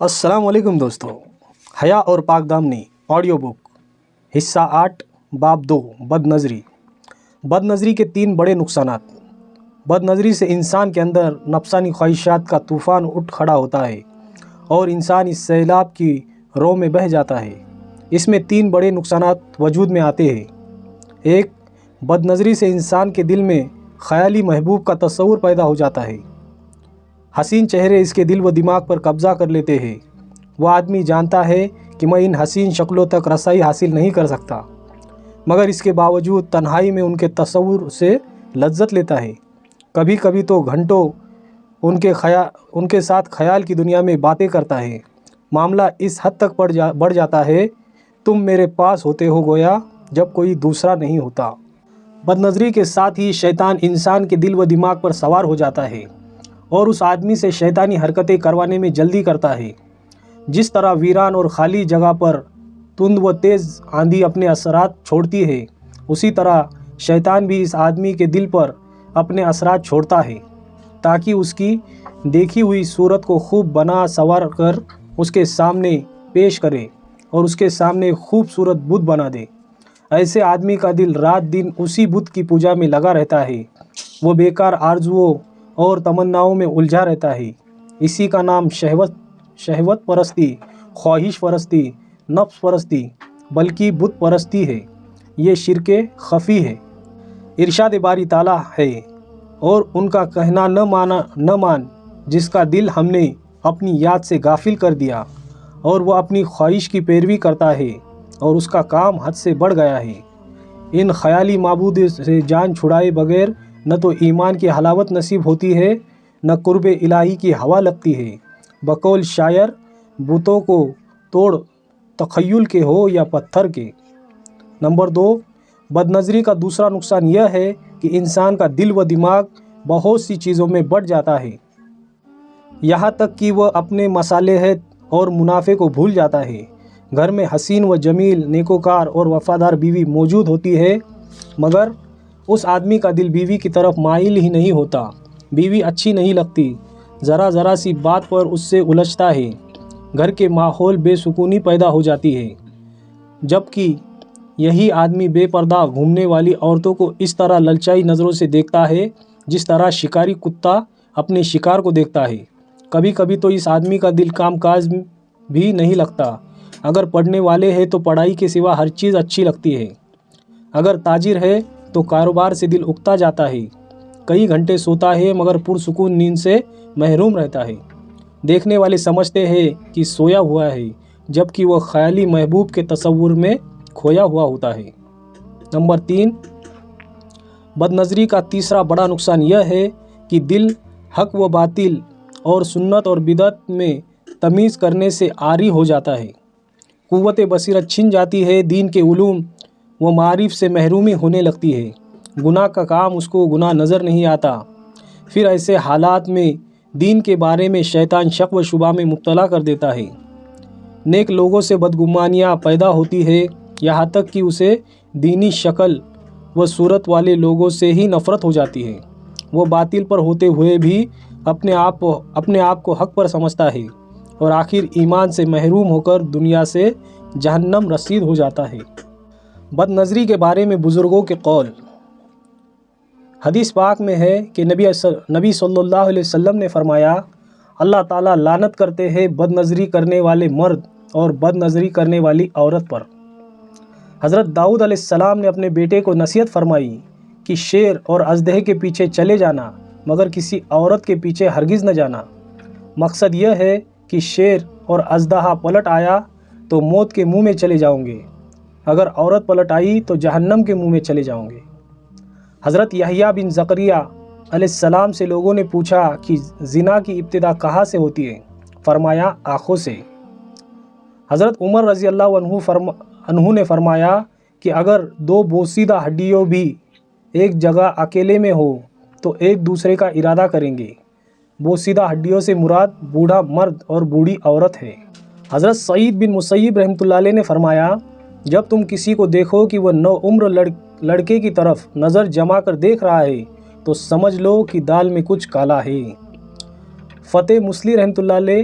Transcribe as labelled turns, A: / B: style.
A: السلام علیکم دوستو، حیا اور پاک دامنی آڈیو بک حصہ 8 باب 2 بد نظری۔ بد نظری کے 3 بڑے نقصانات۔ بد نظری سے انسان کے اندر نفسانی خواہشات کا طوفان اٹھ کھڑا ہوتا ہے اور انسان اس سیلاب کی رو میں بہہ جاتا ہے۔ اس میں 3 بڑے نقصانات وجود میں آتے ہیں۔ 1، بد نظری سے انسان کے دل میں خیالی محبوب کا تصور پیدا ہو جاتا ہے۔ حسین چہرے اس کے دل و دماغ پر قبضہ کر لیتے ہیں۔ وہ آدمی جانتا ہے کہ میں ان حسین شکلوں تک رسائی حاصل نہیں کر سکتا، مگر اس کے باوجود تنہائی میں ان کے تصور سے لذت لیتا ہے۔ کبھی کبھی تو گھنٹوں ان کے ساتھ خیال کی دنیا میں باتیں کرتا ہے۔ معاملہ اس حد تک بڑھ جاتا ہے، تم میرے پاس ہوتے ہو گویا جب کوئی دوسرا نہیں ہوتا۔ بد نظری کے ساتھ ہی شیطان انسان کے دل و دماغ پر سوار ہو جاتا ہے اور اس آدمی سے شیطانی حرکتیں کروانے میں جلدی کرتا ہے۔ جس طرح ویران اور خالی جگہ پر تند و تیز آندھی اپنے اثرات چھوڑتی ہے، اسی طرح شیطان بھی اس آدمی کے دل پر اپنے اثرات چھوڑتا ہے تاکہ اس کی دیکھی ہوئی صورت کو خوب بنا سنوار کر اس کے سامنے پیش کرے اور اس کے سامنے خوبصورت بت بنا دے۔ ایسے آدمی کا دل رات دن اسی بت کی پوجا میں لگا رہتا ہے۔ وہ بیکار آرزوؤں اور تمناؤں میں الجھا رہتا ہے۔ اسی کا نام شہوت پرستی، خواہش پرستی، نفس پرستی بلکہ بت پرستی ہے۔ یہ شرک خفی ہے۔ ارشاد باری تعالیٰ ہے، اور ان کا کہنا نہ مان جس کا دل ہم نے اپنی یاد سے غافل کر دیا، اور وہ اپنی خواہش کی پیروی کرتا ہے اور اس کا کام حد سے بڑھ گیا ہے۔ ان خیالی معبود سے جان چھڑائے بغیر نہ تو ایمان کی حلاوت نصیب ہوتی ہے، نہ قرب الہی کی ہوا لگتی ہے۔ بقول شاعر، بتوں کو توڑ تخیل کے ہو یا پتھر کے۔ نمبر 2، بد نظری کا دوسرا نقصان یہ ہے کہ انسان کا دل و دماغ بہت سی چیزوں میں بٹ جاتا ہے، یہاں تک کہ وہ اپنے مصالحت اور منافع کو بھول جاتا ہے۔ گھر میں حسین و جمیل، نیکوکار اور وفادار بیوی موجود ہوتی ہے، مگر اس آدمی کا دل بیوی کی طرف مائل ہی نہیں ہوتا۔ بیوی اچھی نہیں لگتی، ذرا سی بات پر اس سے الجھتا ہے۔ گھر کے ماحول بے سکونی پیدا ہو جاتی ہے، جبکہ یہی آدمی بے پردہ گھومنے والی عورتوں کو اس طرح للچائی نظروں سے دیکھتا ہے جس طرح شکاری کتا اپنے شکار کو دیکھتا ہے۔ کبھی کبھی تو اس آدمی کا دل کام کاج بھی نہیں لگتا۔ اگر پڑھنے والے ہیں تو پڑھائی کے سوا ہر چیز اچھی لگتی ہے۔ اگر تاجر ہے تو کاروبار سے دل اکتا جاتا ہے۔ کئی گھنٹے سوتا ہے مگر پرسکون نیند سے محروم رہتا ہے۔ دیکھنے والے سمجھتے ہیں کہ سویا ہوا ہے، جبکہ وہ خیالی محبوب کے تصور میں کھویا ہوا ہوتا ہے۔ نمبر 3، بد نظری کا تیسرا بڑا نقصان یہ ہے کہ دل حق و باطل اور سنت اور بدعت میں تمیز کرنے سے عاری ہو جاتا ہے۔ قوت بصیرت چھن جاتی ہے، دین کے علوم و معارف سے محرومی ہونے لگتی ہے۔ گناہ کا کام اس کو گناہ نظر نہیں آتا۔ پھر ایسے حالات میں دین کے بارے میں شیطان شک و شبہ میں مبتلا کر دیتا ہے۔ نیک لوگوں سے بدگمانیاں پیدا ہوتی ہے، یہاں تک کہ اسے دینی شکل و صورت والے لوگوں سے ہی نفرت ہو جاتی ہے۔ وہ باطل پر ہوتے ہوئے بھی اپنے آپ کو حق پر سمجھتا ہے اور آخر ایمان سے محروم ہو کر دنیا سے جہنم رسید ہو جاتا ہے۔ بد نظری کے بارے میں بزرگوں کے قول۔ حدیث پاک میں ہے کہ نبی صلی اللہ علیہ وسلم نے فرمایا، اللہ تعالیٰ لعنت کرتے ہیں بد نظری کرنے والے مرد اور بد نظری کرنے والی عورت پر۔ حضرت داؤد علیہ السلام نے اپنے بیٹے کو نصیحت فرمائی کہ شیر اور اژدہے کے پیچھے چلے جانا، مگر کسی عورت کے پیچھے ہرگز نہ جانا۔ مقصد یہ ہے کہ شیر اور اژدہا پلٹ آیا تو موت کے منہ میں چلے جاؤں گے، اگر عورت پلٹ آئی تو جہنم کے منہ میں چلے جاؤں گے۔ حضرت یحییٰ بن زکریا علیہ السلام سے لوگوں نے پوچھا کہ زنا کی ابتدا کہاں سے ہوتی ہے؟ فرمایا آنکھوں سے۔ حضرت عمر رضی اللہ عنہ نے فرمایا کہ اگر 2 بوسیدہ ہڈیوں بھی ایک جگہ اکیلے میں ہو تو ایک دوسرے کا ارادہ کریں گے۔ بوسیدہ ہڈیوں سے مراد بوڑھا مرد اور بوڑھی عورت ہے۔ حضرت سعید بن مسیب رحمۃ اللہ علیہ نے فرمایا، جب تم کسی کو دیکھو کہ وہ نوعمر لڑکے کی طرف نظر جما کر دیکھ رہا ہے تو سمجھ لو کہ دال میں کچھ کالا ہے۔ فتح مسلی رحمۃ اللہ علیہ